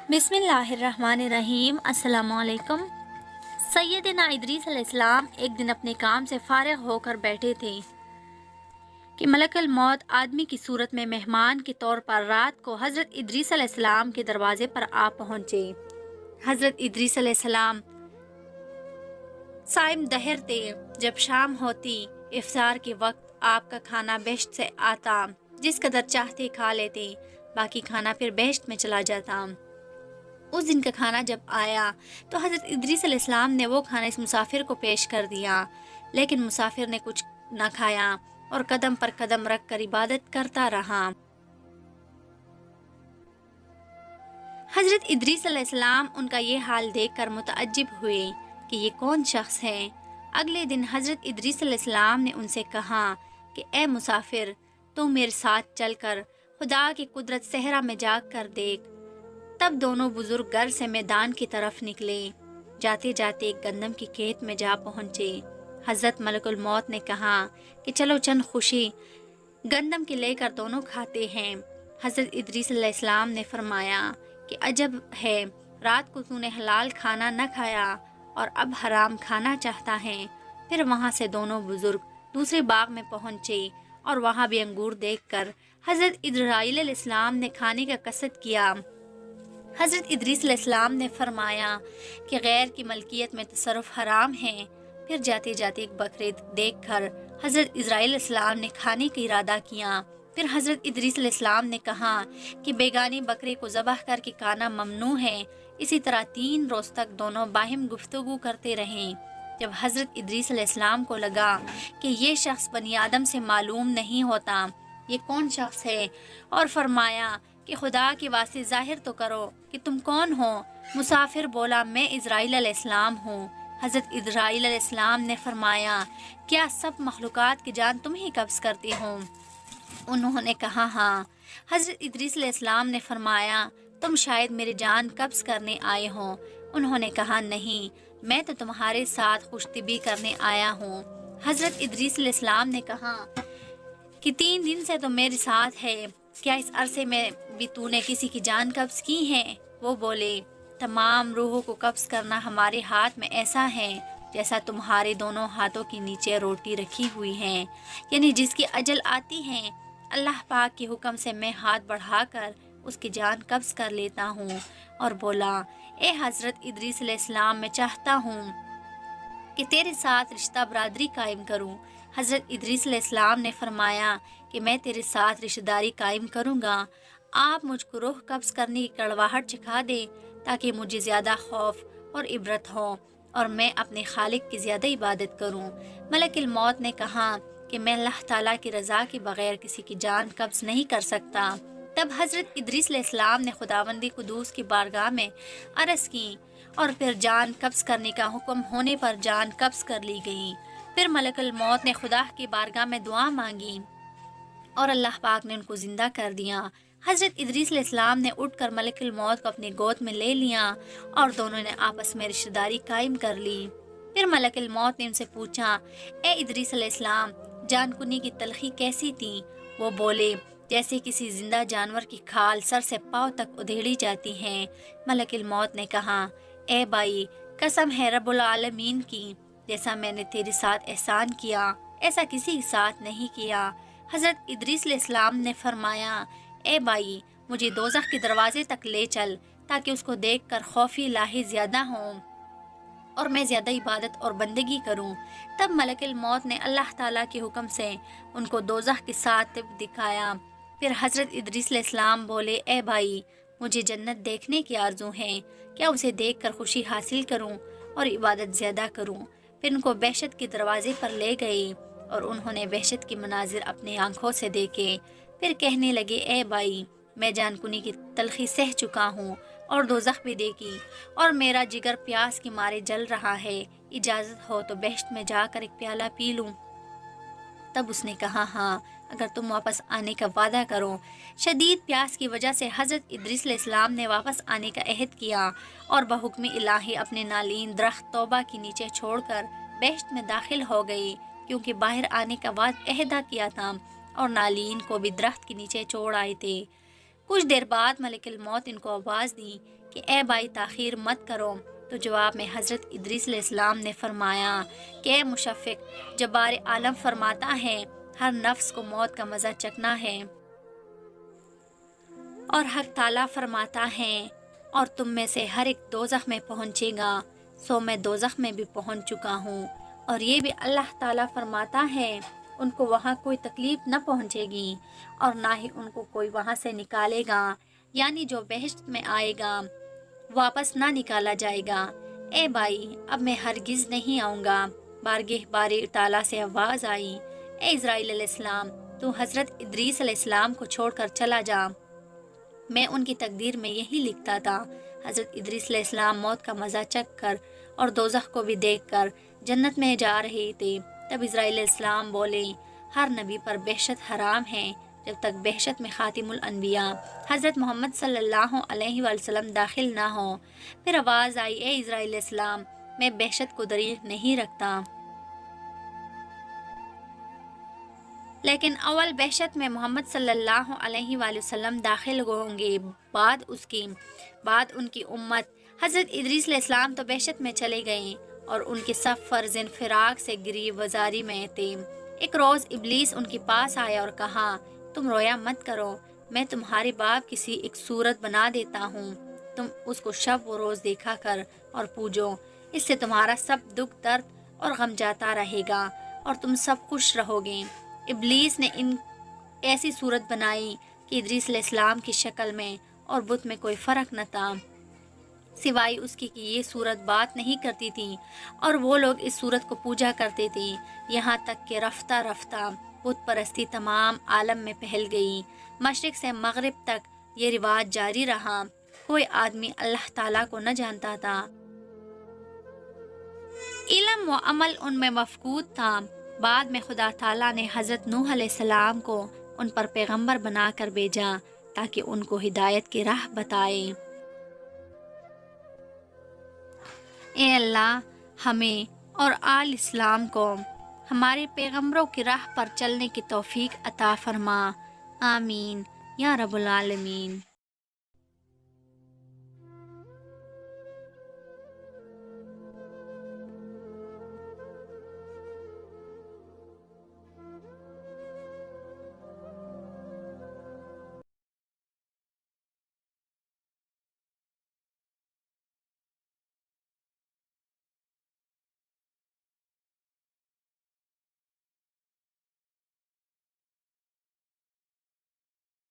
बिस्मिल्लाहिर्रहमानिर्रहीम। अस्सलामुअलैकुम। सैयदना इदरीस अलैहिस्सलाम एक दिन अपने काम से फारिग होकर बैठे थे कि मलकुल मौत आदमी की सूरत में मेहमान के तौर पर रात को हज़रत इदरीस अलैहिस्सलाम के दरवाजे पर आ पहुँचे। हज़रत इदरीस अलैहिस्सलाम साइम दहर थे। जब शाम होती, इफ्तार के वक्त आपका खाना बेश्त से आता, जिस कदर चाहते खा लेते, बाकी खाना फिर बेश्त में चला जाता। उस दिन का खाना जब आया तो हज़रत इदरीस अलैहिस्सलाम ने वो खाना इस मुसाफिर को पेश कर दिया, लेकिन मुसाफिर ने कुछ न खाया और कदम पर कदम रख कर इबादत करता रहा। हज़रत इदरीस अलैहिस्सलाम उनका ये हाल देखकर मुतअज्जिब हुए कि ये कौन शख्स है। अगले दिन हज़रत इदरीस अलैहिस्सलाम ने उनसे कहा कि ए मुसाफिर, तुम मेरे साथ चलकर खुदा की कुदरत सहरा में जाग कर देख। तब दोनों बुजुर्ग घर से मैदान की तरफ निकले। जाते जाते एक गंदम की खेत में जा पहुंचे। हज़रत मलकुल मौत ने कहा कि चलो चंद खुशी गंदम की लेकर दोनों खाते हैं। हज़रत इदरीस अलैहिस्सलाम ने फरमाया कि अजब है, रात को तूने हलाल खाना न खाया और अब हराम खाना चाहता है। फिर वहाँ से दोनों बुजुर्ग दूसरे बाग में पहुँचे और वहाँ भी अंगूर देखकर हज़रत इदराइल अलैहिस्सलाम ने खाने का कसद किया। हज़रत इदरीस अलैहिस्सलाम ने फरमाया कि गैर की मलकियत में तसर्रुफ हराम है। फिर जाते जाते एक बकरे देखकर हज़रत इजराइल अलैहिस्सलाम ने खाने का इरादा किया। फिर हज़रत इदरीस अलैहिस्सलाम ने कहा कि बेगानी बकरे को ज़बह करके खाना ममनू है। इसी तरह 3 रोज़ तक दोनों बाहिम गुफ्तगू करते रहें। जब हज़रत इदरीस अलैहिस्सलाम को लगा कि ये शख्स बनी आदम से मालूम नहीं होता, ये कौन शख्स है, और फरमाया कि खुदा के वास्ते जाहिर तो करो कि तुम कौन हो। मुसाफिर बोला, मैं इजराइल अलैहिस्सलाम हूँ। हज़रत इजराइल अलैहिस्सलाम ने फरमाया, क्या सब मखलूक़ात की जान तुम ही कब्ज़ करते हो? उन्होंने कहा, हाँ। हज़रत इदरीस अलैहिस्सलाम ने फरमाया, तुम शायद मेरी जान कब्ज़ करने आए हो। उन्होंने कहा, नहीं, मैं तो तुम्हारे साथ खुशतबी करने आया हूँ। हज़रत इदरीस अलैहिस्सलाम ने कहा कि 3 दिन से तो मेरे साथ है, क्या इस अरसे में भी तूने किसी की जान कब्ज़ की है? वो बोले, तमाम रूहों को कब्ज़ करना हमारे हाथ में ऐसा है जैसा तुम्हारे दोनों हाथों के नीचे रोटी रखी हुई है, यानी जिसकी अजल आती है, अल्लाह पाक के हुक्म से मैं हाथ बढ़ाकर उसकी जान कब्ज़ कर लेता हूँ। और बोला, ए हज़रत इदरीस अलैहिस्सलाम, मैं चाहता हूँ कि तेरे साथ रिश्ता बरादरी कायम करूं। हज़रत इदरीस अलैहिस्सलाम ने फरमाया कि मैं तेरे साथ रिश्तेदारी कायम करूंगा। आप मुझको रूह कब्ज़ करने की कड़वाहट चखा दें ताकि मुझे ज़्यादा खौफ और इबरत हो और मैं अपने खालिक की ज़्यादा इबादत करूं। मलकुल मौत ने कहा कि मैं अल्लाह ताला की रज़ा के बग़ैर किसी की जान कब्ज़ नहीं कर सकता। तब हज़रत इदरीस अलैहिस्सलाम ने खुदावंदी कुदूस की बारगाह में अर्ज़ की और फिर जान कब्ज़ करने का हुक्म होने पर जान कब्ज़ कर ली गई। फिर मलकुल मौत ने खुदा की बारगाह में दुआ मांगी और अल्लाह पाक ने उनको ज़िंदा कर दिया। हज़रत इदरीस अलैहिस्सलाम ने उठकर मलकुल मौत को अपनी गोद में ले लिया और दोनों ने आपस में रिश्तेदारी कायम कर ली। फिर मलकुल मौत ने उनसे पूछा, ए इदरीस अलैहिस्सलाम, जानकुनी की तलखी कैसी थी? वो बोले, जैसे किसी जिंदा जानवर की खाल सर से पाँव तक उधेड़ी जाती है। मलकुल मौत ने कहा, ए भाई, कसम है रब्बुल आलमीन की, जैसा मैंने तेरे साथ एहसान किया ऐसा किसी के साथ नहीं किया। हज़रत इदरीस अलैहिस्सलाम ने फरमाया, ए भाई, मुझे दोज़ख के दरवाजे तक ले चल ताकि उसको देखकर खौफ इलाही ज़्यादा हो और मैं ज़्यादा इबादत और बंदगी करूं। तब मलकुल मौत ने अल्लाह ताला के हुक्म से उनको दोज़ख के साथ दिखाया। फिर हज़रत इदरीस अलैहिस्सलाम बोले, ए भाई, मुझे जन्नत देखने की आरज़ू है, क्या उसे देखकर खुशी हासिल करूं और इबादत ज़्यादा करूं? फिर उनको वहशत के दरवाजे पर ले गए और उन्होंने वहशत के मनाजिर अपनी आंखों से देखे। फिर कहने लगे, ए भाई, मैं जानकुनी की तलखी सह चुका हूँ और दोज़ख भी देखी और मेरा जिगर प्यास के मारे जल रहा है। इजाज़त हो तो बहश्त में जाकर एक प्याला पी लूँ। तब उसने कहा, हाँ, अगर तुम वापस आने का वादा करो। शदीद प्यास की वजह से हज़रत इदरीस अलैहिस्सलाम ने वापस आने का अहद किया और बहुक्म इलाही अपने नालीन दरख्त तौबा के नीचे छोड़कर बहश्त में दाखिल हो गई, क्योंकि बाहर आने का अहदा किया था और नालीन को भी दरख्त के नीचे छोड़ आए थे। कुछ देर बाद मलकुल मौत इनको आवाज़ दी کہ اے بھائی تاخیر مت کرو، تو جواب میں حضرت ادریس علیہ السلام نے فرمایا کہ اے مشفق، جبار عالم فرماتا ہے ہر نفس کو موت کا مزہ چکھنا ہے، اور حق تعالیٰ فرماتا ہے اور تم میں سے ہر ایک دوزخ میں پہنچے گا، سو میں دوزخ میں بھی پہنچ چکا ہوں، اور یہ بھی اللہ تعالیٰ فرماتا ہے ان کو وہاں کوئی تکلیف نہ پہنچے گی اور نہ ہی ان کو کوئی وہاں سے نکالے گا، یعنی جو بہشت میں آئے گا واپس نہ نکالا جائے گا۔ اے بھائی، اب میں ہرگز نہیں آؤں گا۔ بارگاہ باری تعالیٰ سے آواز آئی، اے اسرائیل علیہ السلام، تو حضرت ادریس علیہ السلام کو چھوڑ کر چلا جا، میں ان کی تقدیر میں یہی لکھتا تھا۔ حضرت ادریس علیہ السلام موت کا مزہ چکھ کر اور دوزخ کو بھی دیکھ کر جنت میں جا رہے تھے، تب اسرائیل علیہ السلام بولے، ہر نبی پر بہشت حرام ہے جب تک بہشت میں خاتم الانبیاء حضرت محمد صلی اللہ علیہ وسلم داخل نہ ہو۔ پھر آواز آئی، اے اسرائیل علیہ السلام، میں بہشت کو دریغ نہیں رکھتا، لیکن اول بہشت میں محمد صلی اللہ علیہ وآلہ وسلم داخل ہوں گے، بعد ان کی امت۔ حضرت ادریس علیہ السلام تو بہشت میں چلے گئے اور ان کے سب فرض فراق سے گریب وزاری میں تھے۔ ایک روز ابلیس ان کے پاس آیا اور کہا، تم رویا مت کرو، میں تمہارے باپ کی سی ایک صورت بنا دیتا ہوں، تم اس کو شب و روز دیکھا کر اور پوجو، اس سے تمہارا سب دکھ درد اور غم جاتا رہے گا اور تم سب خوش رہو گے۔ ابلیس نے ایسی صورت بنائی کہ ادریس علیہ السلام کی شکل میں اور بت میں کوئی فرق نہ تھا، سوائے اس کی کہ یہ صورت بات نہیں کرتی تھی اور وہ لوگ اس صورت کو پوجا کرتے تھے، یہاں تک کہ رفتہ رفتہ بت پرستی تمام عالم میں پھیل گئی۔ مشرق سے مغرب تک یہ رواج جاری رہا، کوئی آدمی اللہ تعالیٰ کو نہ جانتا تھا، علم و عمل ان میں مفقود تھا۔ بعد میں خدا تعالیٰ نے حضرت نوح علیہ السلام کو ان پر پیغمبر بنا کر بھیجا تاکہ ان کو ہدایت کی راہ بتائے۔ اے اللہ، ہمیں اور آل اسلام کو ہمارے پیغمبروں کی راہ پر چلنے کی توفیق عطا فرما، آمین یا رب العالمین۔